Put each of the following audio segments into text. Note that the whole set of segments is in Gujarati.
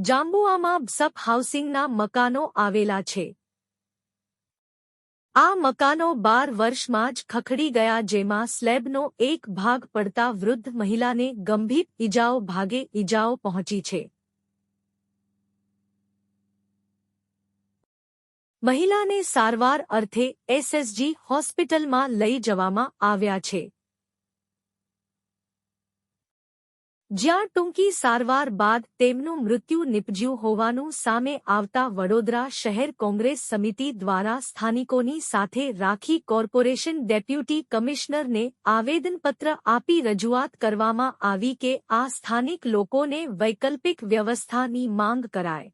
જાંબુઆમાં સપ હાઉસિંગના મકાનો આવેલા છે। આ મકાનો 12 વર્ષમાં જ ખખડી ગયા, જેમાં સ્લેબનો એક ભાગ પડતા વૃદ્ધ મહિલાને ગંભીર ઈજાઓ ભાગે ઈજાઓ પહોંચી છે। મહિલાને સારવાર અર્થે એસએસજી હોસ્પિટલમાં લઈ જવામાં આવ્યા છે, જ્યાં ટૂંકી સારવાર બાદ તેમનું મૃત્યુ નિપજ્યું હોવાનું સામે આવતા વડોદરા શહેર કોંગ્રેસ સમિતિ દ્વારા સ્થાનિકોની સાથે રાખી કોર્પોરેશન ડેપ્યુટી કમિશનરને આવેદનપત્ર આપી રજૂઆત કરવામાં આવી કે આ સ્થાનિક લોકોને વૈકલ્પિક વ્યવસ્થાની માંગ કરાય।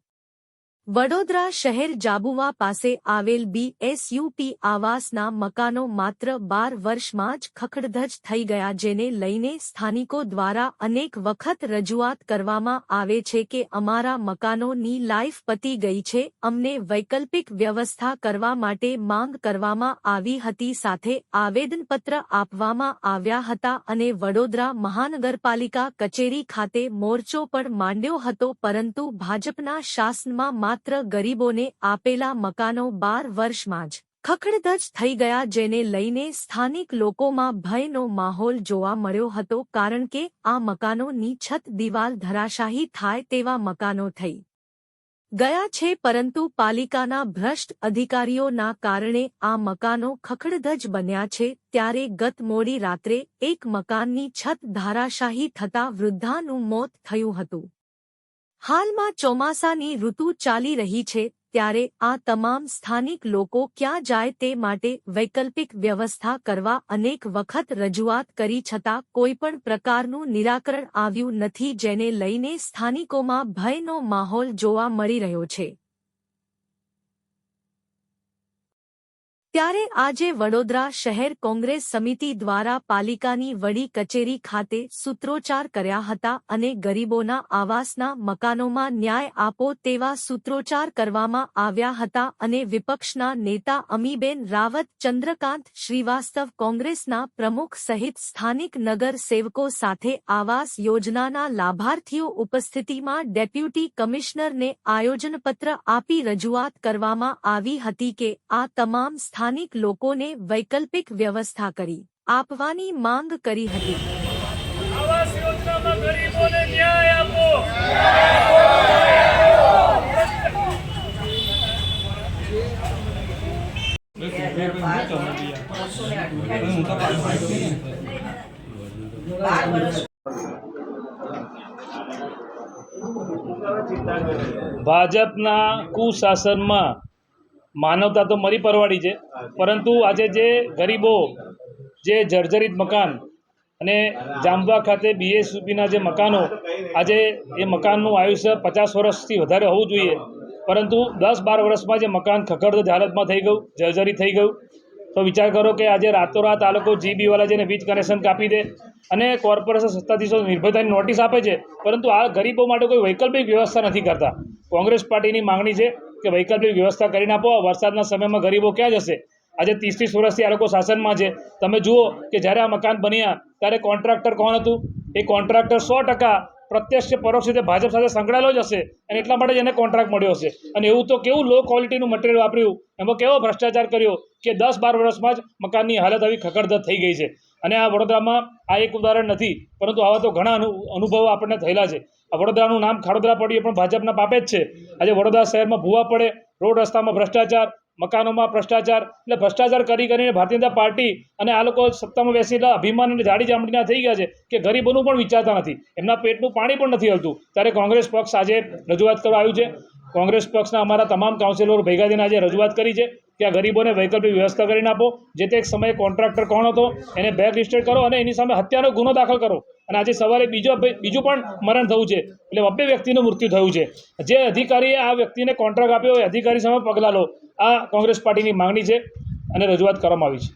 વડોદરા શહેર જાંબુઆ પાસે આવેલ બીએસયુપી આવાસના મકાનો માત્ર 12 વર્ષમાં જ ખખડધજ થઈ ગયા, જેને લઈને સ્થાનિકો દ્વારા અનેક વખત રજૂઆત કરવામાં આવે છે કે અમારા મકાનોની લાઈફ પતી ગઈ છે, અમને વૈકલ્પિક વ્યવસ્થા કરવા માટે માંગ કરવામાં આવી હતી। સાથે આવેદનપત્ર આપવામાં આવ્યા હતા અને વડોદરા મહાનગરપાલિકા કચેરી ખાતે મોરચો પણ માંડ્યો હતો, પરંતુ ભાજપના શાસનમાં માત્ર ગરીબોને આપેલા મકાનો 12 વર્ષમાં જ ખખડધજ થઈ ગયા, જેને લઈને સ્થાનિક લોકોમાં ભયનો માહોલ જોવા મળ્યો હતો, કારણ કે આ મકાનોની છત દિવાલ ધરાશાયી થાય તેવા મકાનો થઈ ગયા છે, પરંતુ પાલિકાના ભ્રષ્ટ અધિકારીઓના કારણે આ મકાનો ખખડધજ બન્યા છે। ત્યારે ગત મોડી રાત્રે એક મકાનની છત ધરાશાયી થતા વૃદ્ધાનું મોત થયું હતું। હાલમાં ચોમાસાની ઋતુ ચાલી રહી છે, ત્યારે આ તમામ સ્થાનિક લોકો ક્યાં જાય તે માટે વૈકલ્પિક વ્યવસ્થા કરવા અનેક વખત રજૂઆત કરી છતાં કોઈપણ પ્રકારનું નિરાકરણ આવ્યું નથી, જેને લઈને સ્થાનિકોમાં ભયનો માહોલ જોવા મળી રહ્યો છે। ત્યારે આજે વડોદરા શહેર કોંગ્રેસ સમિતિ દ્વારા પાલિકાની વડી કચેરી ખાતે સૂત્રોચ્ચાર કર્યા હતા અને ગરીબોના આવાસના મકાનોમાં ન્યાય આપો તેવા સૂત્રોચ્ચાર કરવામાં આવ્યા હતા અને વિપક્ષના નેતા અમીબેન રાવત, ચંદ્રકાંત શ્રીવાસ્તવ, કોંગ્રેસના પ્રમુખ સહિત સ્થાનિક નગર સેવકો સાથે આવાસ યોજનાના લાભાર્થીઓ ઉપસ્થિતિમાં ડેપ્યુટી કમિશનરને આયોજનપત્ર આપી રજૂઆત કરવામાં આવી હતી કે આ તમામ સ્થાનિક લોકોને વૈકલ્પિક વ્યવસ્થા કરી આપવાની માંગ કરી હતી। આવાસ યોજનામાં ગરીબોને ન્યાય આપો। ભાજપના કુશાસનમાં માનવતા તો મરી પરવાડી છે, પરંતુ આજે જે ગરીબો જે જર્જરિત મકાન અને જાંબુઆ ખાતે બીએસયુપીના જે મકાનો, આજે એ મકાનનું આયુષ્ય 50 વર્ષથી વધારે હોવું જોઈએ, પરંતુ 10-12 વર્ષમાં જે મકાન ખખડધજ હાલતમાં થઈ ગયું, જર્જરિત થઈ ગયું, તો વિચાર કરો કે આજે રાતોરાત આ લોકો જીબીવાળા જેને વીજ કનેક્શન કાપી દે અને કોર્પોરેશન સત્તાધીશો નિર્ભયતાની નોટિસ આપે છે, પરંતુ આ ગરીબો માટે કોઈ વૈકલ્પિક વ્યવસ્થા નથી કરતા। કોંગ્રેસ પાર્ટીની માંગણી છે કે વૈકલ્પિક વ્યવસ્થા કરીને આપો। વરસાદના સમયમાં ગરીબો ક્યાં જશે? આજે 30-30 વર્ષથી આ લોકો શાસનમાં છે। તમે જુઓ કે જ્યારે આ મકાન બન્યા ત્યારે કોન્ટ્રાક્ટર કોણ હતું? એ કોન્ટ્રાક્ટર 100% પ્રત્યક્ષ પરોક્ષ રીતે ભાજપ સાથે સંકળાયેલો જ હશે અને એટલા માટે જ એને કોન્ટ્રાક્ટ મળ્યો હશે। અને એવું તો કેવું લો ક્વોલિટીનું મટીરિયલ વાપર્યું, એમાં કેવો ભ્રષ્ટાચાર કર્યો કે 10-12 વર્ષમાં જ મકાનની હાલત આવી ખખડધજ થઈ ગઈ છે। અને આ વડોદરામાં આ એક ઉદાહરણ નથી, પરંતુ આવા તો ઘણા અનુભવો આપણને થયેલા છે। આ વડોદરાનું નામ ખાડોદરા પડ્યું એ પણ ભાજપના પાપે જ છે। આજે વડોદરા શહેરમાં ભૂવા પડે, રોડ રસ્તામાં ભ્રષ્ટાચાર, મકાનોમાં ભ્રષ્ટાચાર, એટલે ભ્રષ્ટાચાર કરીને ભારતીય જનતા પાર્ટી અને આ લોકો સત્તામાં બેસીને અભિમાન અને જાડી ચામડીના થઈ ગયા છે કે ગરીબોનું પણ વિચારતા નથી, એમના પેટનું પાણી પણ નથી હલતું। ત્યારે કોંગ્રેસ પક્ષ આજે રજૂઆત કરવા આવ્યું છે। કોંગ્રેસ પક્ષના અમારા તમામ કાઉન્સિલરો ભેગા થઈને આજે રજૂઆત કરી છે કે આ ગરીબોને વૈકલ્પિક વ્યવસ્થા કરીને આપો। જે તે એક સમયે કોન્ટ્રાક્ટર કોણ હતો એને બ્લેક લિસ્ટેડ કરો અને એની સામે હત્યાનો ગુનો દાખલ કરો। અને આજે સવારે બીજું પણ મરણ થયું છે, એટલે 2 વ્યક્તિનું મૃત્યુ થયું છે। જે અધિકારીએ આ વ્યક્તિને કોન્ટ્રાક્ટ આપ્યો એ અધિકારી સામે પગલાં લો। આ કોંગ્રેસ પાર્ટીની માંગણી છે અને રજૂઆત કરવામાં આવી છે।